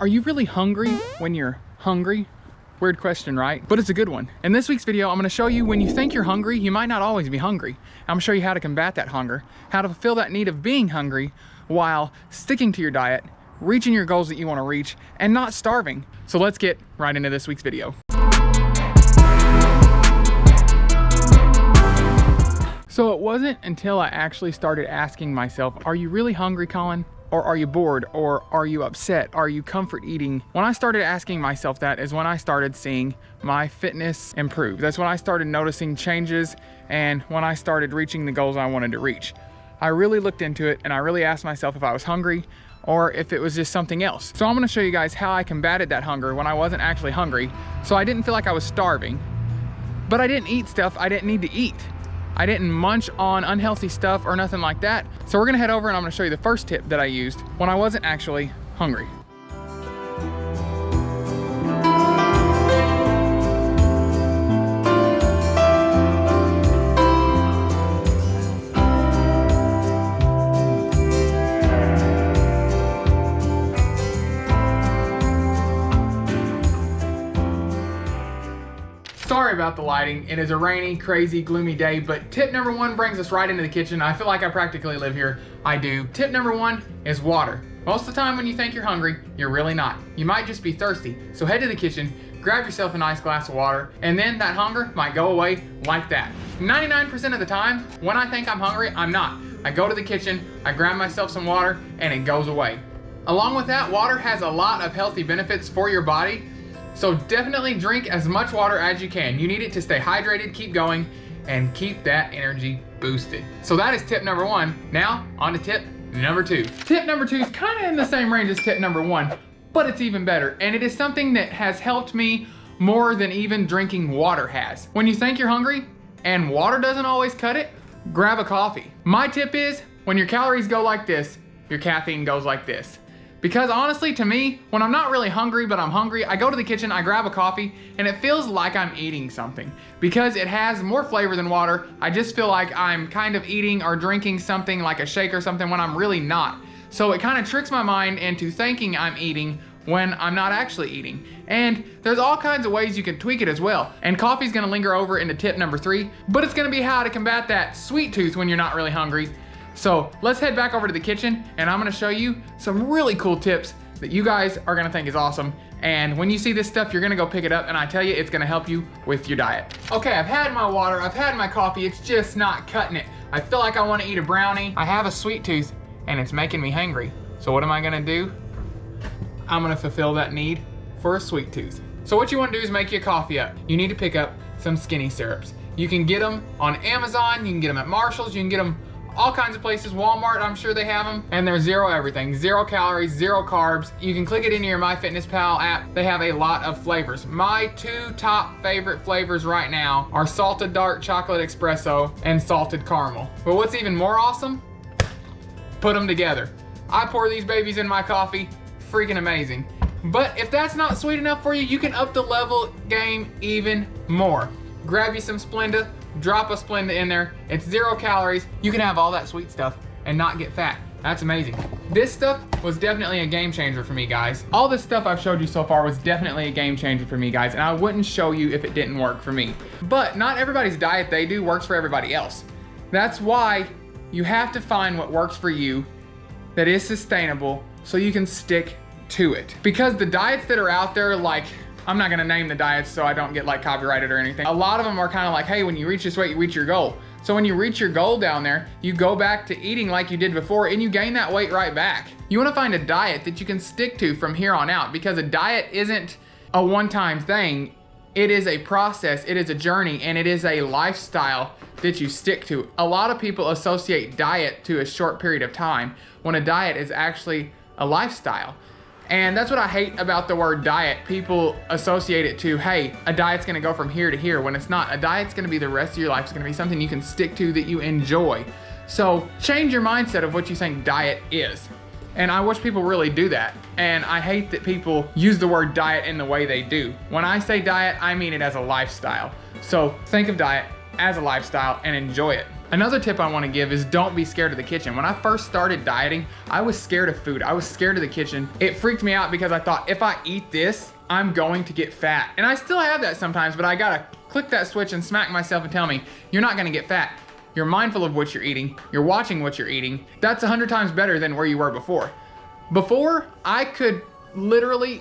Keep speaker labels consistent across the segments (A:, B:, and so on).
A: Are you really hungry when you're hungry? Weird question, right? But it's a good one. In this week's video, I'm gonna show you when you think you're hungry, you might not always be hungry. I'm gonna show you how to combat that hunger, how to fulfill that need of being hungry while sticking to your diet, reaching your goals that you wanna reach, and not starving. So let's get right into this week's video. So it wasn't until I actually started asking myself, are you really hungry, Colin? Or are you bored? Or are you upset? Are you comfort eating? When I started asking myself that is when I started seeing my fitness improve. That's when I started noticing changes and when I started reaching the goals I wanted to reach. I really looked into it and I really asked myself if I was hungry or if it was just something else. So I'm gonna show you guys how I combated that hunger when I wasn't actually hungry. So I didn't feel like I was starving, but I didn't eat stuff I didn't need to eat. I didn't munch on unhealthy stuff or nothing like that. So we're gonna head over and I'm gonna show you the first tip that I used when I wasn't actually hungry. Sorry about the lighting. It is a rainy, crazy, gloomy day, but tip number one brings us right into the kitchen. I feel like I practically live here. I do. Tip number one is water. Most of the time when you think you're hungry, you're really not. You might just be thirsty. So head to the kitchen, grab yourself a nice glass of water, and then that hunger might go away like that. 99% of the time, when I think I'm hungry, I'm not. I go to the kitchen, I grab myself some water, and it goes away. Along with that, water has a lot of healthy benefits for your body. So definitely drink as much water as you can. You need it to stay hydrated, keep going, and keep that energy boosted. So that is tip number one. Now, on to tip number two. Tip number two is kind of in the same range as tip number one, but it's even better. And it is something that has helped me more than even drinking water has. When you think you're hungry and water doesn't always cut it, grab a coffee. My tip is when your calories go like this, your caffeine goes like this. Because honestly, to me, when I'm not really hungry, but I'm hungry, I go to the kitchen, I grab a coffee, and it feels like I'm eating something. Because it has more flavor than water, I just feel like I'm kind of eating or drinking something like a shake or something when I'm really not. So it kind of tricks my mind into thinking I'm eating when I'm not actually eating. And there's all kinds of ways you can tweak it as well. And coffee's gonna linger over into tip number three, but it's gonna be how to combat that sweet tooth when you're not really hungry. So let's head back over to the kitchen and I'm gonna show you some really cool tips that you guys are gonna think is awesome. And when you see this stuff, you're gonna go pick it up and I tell you, it's gonna help you with your diet. Okay, I've had my water, I've had my coffee, it's just not cutting it. I feel like I wanna eat a brownie. I have a sweet tooth and it's making me hangry. So what am I gonna do? I'm gonna fulfill that need for a sweet tooth. So what you wanna do is make your coffee up. You need to pick up some skinny syrups. You can get them on Amazon, you can get them at Marshall's, you can get them all kinds of places. Walmart, I'm sure they have them. And they're zero everything, 0 calories, 0 carbs. You can click it into your MyFitnessPal app. They have a lot of flavors. My two top favorite flavors right now are salted dark chocolate espresso and salted caramel. But what's even more awesome? Put them together. I pour these babies in my coffee, freaking amazing. But if that's not sweet enough for you, you can up the level game even more. Grab you some Splenda, drop a Splenda in there. It's 0 calories. You can have all that sweet stuff and not get fat. That's amazing. This stuff was definitely a game changer for me, guys. All this stuff I've showed you so far was definitely a game changer for me, guys, and I wouldn't show you if it didn't work for me. But not everybody's diet they do works for everybody else. That's why you have to find what works for you that is sustainable so you can stick to it. Because the diets that are out there, like, I'm not gonna name the diets so I don't get like copyrighted or anything. A lot of them are kind of like, hey, when you reach this weight, you reach your goal. So when you reach your goal down there, you go back to eating like you did before and you gain that weight right back. You wanna find a diet that you can stick to from here on out, because a diet isn't a one-time thing. It is a process, it is a journey, and it is a lifestyle that you stick to. A lot of people associate diet to a short period of time when a diet is actually a lifestyle. And that's what I hate about the word diet. People associate it to, hey, a diet's gonna go from here to here, when it's not. A diet's gonna be the rest of your life. It's gonna be something you can stick to that you enjoy. So change your mindset of what you think diet is. And I wish people really do that. And I hate that people use the word diet in the way they do. When I say diet, I mean it as a lifestyle. So think of diet as a lifestyle and enjoy it. Another tip I want to give is don't be scared of the kitchen. When I first started dieting, I was scared of food. I was scared of the kitchen. It freaked me out because I thought if I eat this, I'm going to get fat. And I still have that sometimes, but I gotta click that switch and smack myself and tell me, you're not gonna get fat. You're mindful of what you're eating. You're watching what you're eating. That's 100 times better than where you were before. Before, I could literally,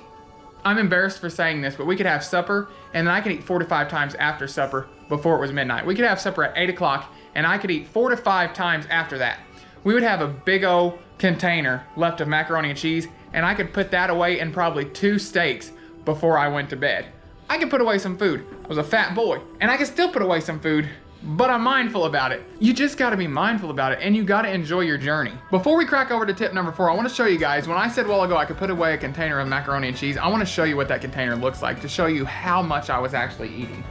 A: I'm embarrassed for saying this, but we could have supper and then I could eat 4 to 5 times after supper before it was midnight. We could have supper at 8 o'clock and I could eat 4 to 5 times after that. We would have a big old container left of macaroni and cheese and I could put that away in probably 2 steaks before I went to bed. I could put away some food. I was a fat boy and I could still put away some food, but I'm mindful about it. You just gotta be mindful about it and you gotta enjoy your journey. Before we crack over to tip number 4, I wanna show you guys, when I said a while ago I could put away a container of macaroni and cheese, I wanna show you what that container looks like to show you how much I was actually eating.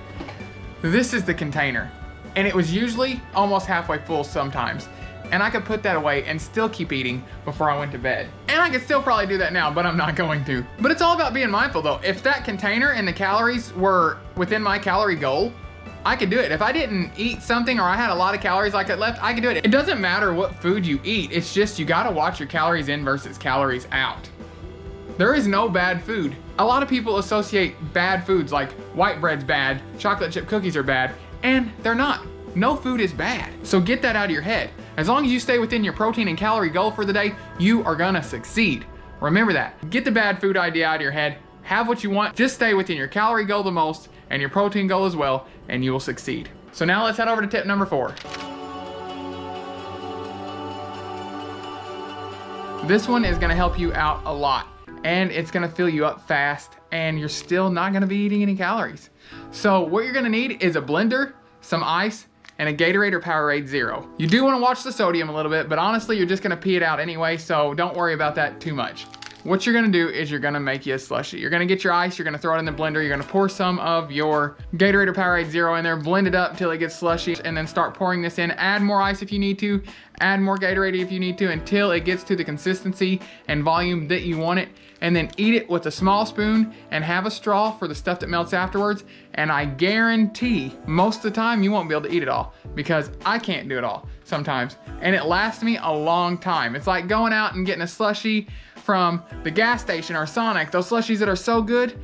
A: This is the container and it was usually almost halfway full sometimes. And I could put that away and still keep eating before I went to bed. And I could still probably do that now, but I'm not going to. But it's all about being mindful though. If that container and the calories were within my calorie goal, I could do it. If I didn't eat something or I had a lot of calories like I left, I could do it. It doesn't matter what food you eat. It's just you gotta watch your calories in versus calories out. There is no bad food. A lot of people associate bad foods like white bread's bad, chocolate chip cookies are bad, and they're not. No food is bad. So get that out of your head. As long as you stay within your protein and calorie goal for the day, you are gonna succeed. Remember that. Get the bad food idea out of your head. Have what you want. Just stay within your calorie goal the most and your protein goal as well, and you will succeed. So now let's head over to tip number 4. This one is gonna help you out a lot, and it's gonna fill you up fast, and you're still not gonna be eating any calories. So what you're gonna need is a blender, some ice, and a Gatorade or Powerade Zero. You do wanna watch the sodium a little bit, but honestly, you're just gonna pee it out anyway, so don't worry about that too much. What you're gonna do is you're gonna make you a slushie. You're gonna get your ice, you're gonna throw it in the blender, you're gonna pour some of your Gatorade or Powerade Zero in there, blend it up till it gets slushy, and then start pouring this in. Add more ice if you need to, add more Gatorade if you need to, until it gets to the consistency and volume that you want it, and then eat it with a small spoon and have a straw for the stuff that melts afterwards. And I guarantee most of the time you won't be able to eat it all, because I can't do it all sometimes. And it lasts me a long time. It's like going out and getting a slushie from the gas station or Sonic, those slushies that are so good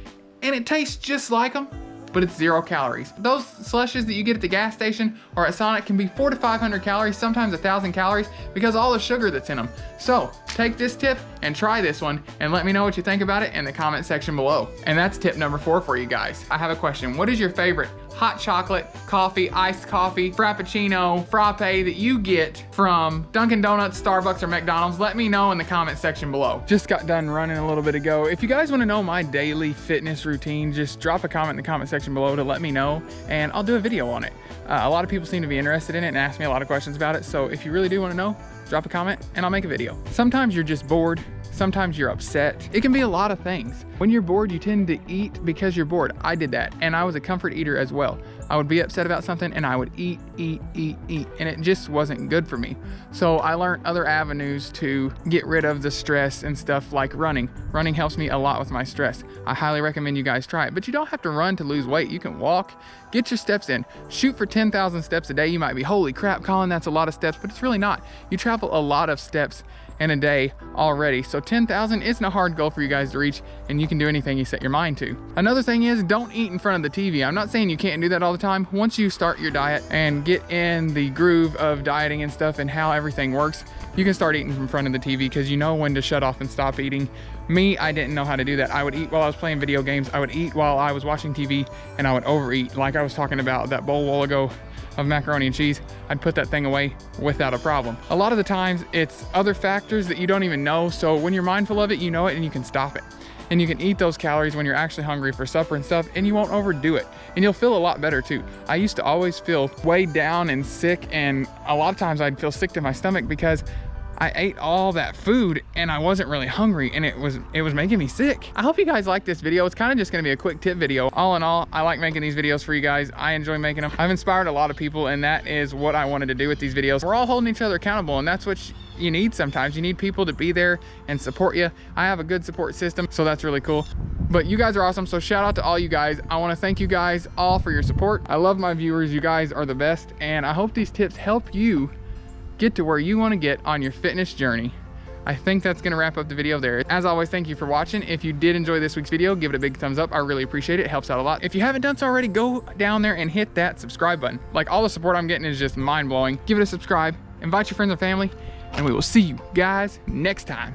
A: and it tastes just like them, but it's 0 calories. Those slushes that you get at the gas station or at Sonic can be 400 to 500 calories, sometimes 1,000 calories, because of all the sugar that's in them. So take this tip and try this one and let me know what you think about it in the comment section below. And that's tip number 4 for you guys. I have a question. What is your favorite hot chocolate, coffee, iced coffee, frappuccino, frappe that you get from Dunkin' Donuts, Starbucks, or McDonald's? Let me know in the comment section below. Just got done running a little bit ago. If you guys want to know my daily fitness routine, just drop a comment in the comment section below to let me know and I'll do a video on it. A lot of people seem to be interested in it and ask me a lot of questions about it. So if you really do want to know, drop a comment and I'll make a video. Sometimes you're just bored. Sometimes you're upset. It can be a lot of things. When you're bored, you tend to eat because you're bored. I did that, and I was a comfort eater as well. I would be upset about something and I would eat, and it just wasn't good for me. So I learned other avenues to get rid of the stress and stuff, like running. Running helps me a lot with my stress. I highly recommend you guys try it, but you don't have to run to lose weight. You can walk, get your steps in, shoot for 10,000 steps a day. You might be, holy crap, Colin, that's a lot of steps, but it's really not. You travel a lot of steps in a day already. So 10,000 isn't a hard goal for you guys to reach, and you can do anything you set your mind to. Another thing is, don't eat in front of the TV. I'm not saying you can't do that all the time. Once you start your diet and get in the groove of dieting and stuff and how everything works, you can start eating in front of the TV because you know when to shut off and stop eating. Me, I didn't know how to do that. I would eat while I was playing video games. I would eat while I was watching TV, and I would overeat. Like I was talking about that bowl a while ago of macaroni and cheese, I'd put that thing away without a problem. A lot of the times it's other factors that you don't even know. So when you're mindful of it, you know it and you can stop it. And you can eat those calories when you're actually hungry for supper and stuff, and you won't overdo it. And you'll feel a lot better too. I used to always feel weighed down and sick, and a lot of times I'd feel sick to my stomach because I ate all that food and I wasn't really hungry, and it was making me sick. I hope you guys like this video. It's kind of just gonna be a quick tip video. All in all, I like making these videos for you guys. I enjoy making them. I've inspired a lot of people, and that is what I wanted to do with these videos. We're all holding each other accountable, and that's what you need sometimes. You need people to be there and support you. I have a good support system, so that's really cool. But you guys are awesome, so shout out to all you guys. I want to thank you guys all for your support. I love my viewers. You guys are the best, and I hope these tips help you get to where you want to get on your fitness journey. I think that's going to wrap up the video there. As always, thank you for watching. If you did enjoy this week's video, give it a big thumbs up. I really appreciate it. It helps out a lot. If you haven't done so already, go down there and hit that subscribe button. Like, all the support I'm getting is just mind-blowing. Give it a subscribe, invite your friends and family, and we will see you guys next time.